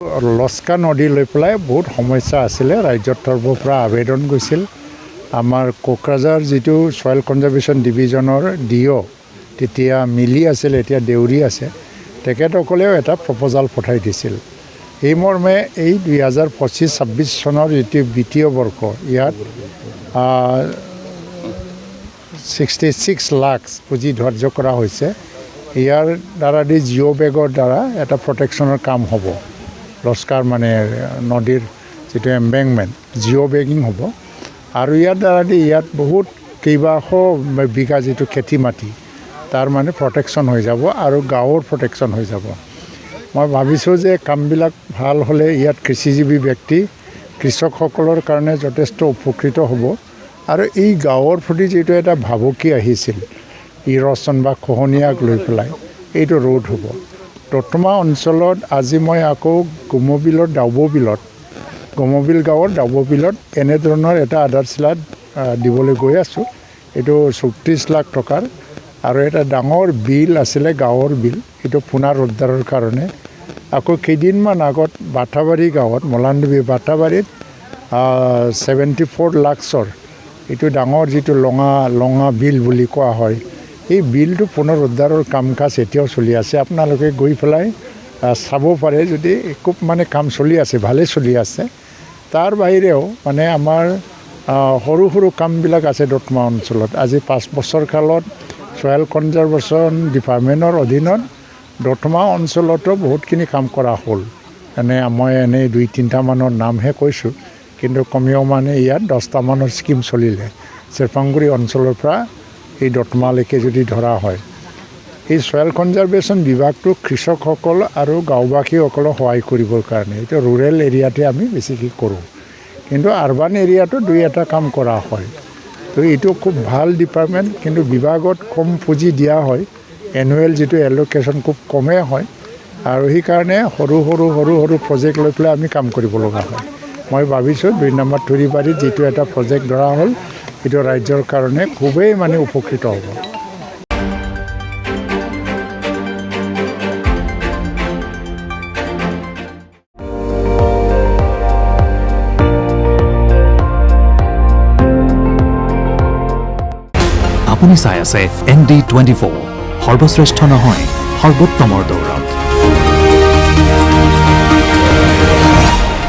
লস্কা নদী লৈ পেলাই বহুত সমস্যা আছিলে। ৰাজ্যৰ তৰফৰ পৰা আবেদন গৈছিল। আমাৰ কোকৰাঝাৰ যিটো ছয়েল কনজাৰ্ভেশ্যন ডিভিজনৰ DO তেতিয়া মিলি আছিল, এতিয়া দেউৰী আছে, তেখেতসকলেও এটা প্ৰপ'জাল পঠাই দিছিল। এই মৰ্মে এই 2025-26 চনৰ যিটো বিত্তীয় বৰ্ষ ইয়াত 66 লাখ পুঁজি ধাৰ্য কৰা হৈছে। ইয়াৰ দ্বাৰা জিঅ' বেগৰ দ্বাৰা এটা প্ৰটেকশ্যনৰ কাম হ'ব। লস্কাৰ মানে নদীৰ যিটো এম্বেংকমেণ্ট জিঅ' বেগিং হ'ব আৰু ইয়াৰ দ্বাৰা ইয়াত বহুত কেইবাশ বিঘা যিটো খেতি মাটি তাৰ মানে প্ৰটেকশ্যন হৈ যাব আৰু গাঁৱৰ প্ৰটেকশ্যন হৈ যাব। মই ভাবিছোঁ যে কামবিলাক ভাল হ'লে ইয়াত কৃষিজীৱী ব্যক্তি কৃষকসকলৰ কাৰণে যথেষ্ট উপকৃত হ'ব আৰু এই গাঁৱৰ প্ৰতি যিটো এটা ভাবুকি আহিছিল ইৰ'শ্যন বা খহনীয়াক লৈ পেলাই এইটো ৰোধ হ'ব। দতমা অঞ্চলত আজি মই আকৌ গমবিল গাঁৱৰ ডাউববিলত এনেধৰণৰ এটা আধাৰশিলা দিবলৈ গৈ আছোঁ। এইটো 34 লাখ টকাৰ আৰু এটা ডাঙৰ বিল আছিলে, গাঁৱৰ বিল, এইটো পুনৰুদ্ধাৰৰ কাৰণে। আকৌ কেইদিনমান আগত বাটাবাৰী গাঁৱত মলানডুবি বাটাবাৰীত 74 লাখৰ এইটো ডাঙৰ যিটো লঙা বিল বুলি কোৱা হয়, এই বিলটো পুনৰুদ্ধাৰৰ কাম কাজ এতিয়াও চলি আছে। আপোনালোকে গৈ পেলাই চাব পাৰে যদি খুব মানে কাম চলি আছে, ভালেই চলি আছে। তাৰ বাহিৰেও মানে আমাৰ সৰু সৰু কামবিলাক আছে দতমা অঞ্চলত। আজি 5 বছৰ কালত ছয়েল কনজাৰ্ভেশ্যন ডিপাৰ্টমেণ্টৰ অধীনত দতমা অঞ্চলতো বহুতখিনি কাম কৰা হ'ল। মই এনেই 2-3টা মানৰ নামহে কৈছোঁ, কিন্তু কমেও মানে ইয়াত 10টা মানৰ স্কিম চলিলে চেৰপাংগুৰি অঞ্চলৰ পৰা এই দতমালৈকে যদি ধৰা হয়। এই ছয়েল কনজাৰ্ভেশ্যন বিভাগটো কৃষকসকল আৰু গাঁওবাসীসকলক সহায় কৰিবৰ কাৰণে, এইটো ৰুৰেল এৰিয়াতে আমি বেছিকৈ কৰোঁ, কিন্তু আৰবান এৰিয়াতো 2-এটা কাম কৰা হয়। তো এইটো খুব ভাল ডিপাৰ্টমেণ্ট, কিন্তু বিভাগত কম পুঁজি দিয়া হয়। এনুৱেল যিটো এল'কেশ্যন খুব কমেই হয় আৰু সেইকাৰণে সৰু সৰু প্ৰজেক্ট লৈ পেলাই আমি কাম কৰিব লগা হয়। মই ভাবিছোঁ 2 নম্বৰ থুৰিবাৰীত যিটো এটা প্ৰজেক্ট ধৰা হ'ল এইটো ৰাজ্যৰ কাৰণে খুবেই মানে উপকৃত হ'ব। আপুনি চাই আছে ND24, সৰ্বশ্ৰেষ্ঠ নহয় সৰ্বোত্তমৰ দৌৰ।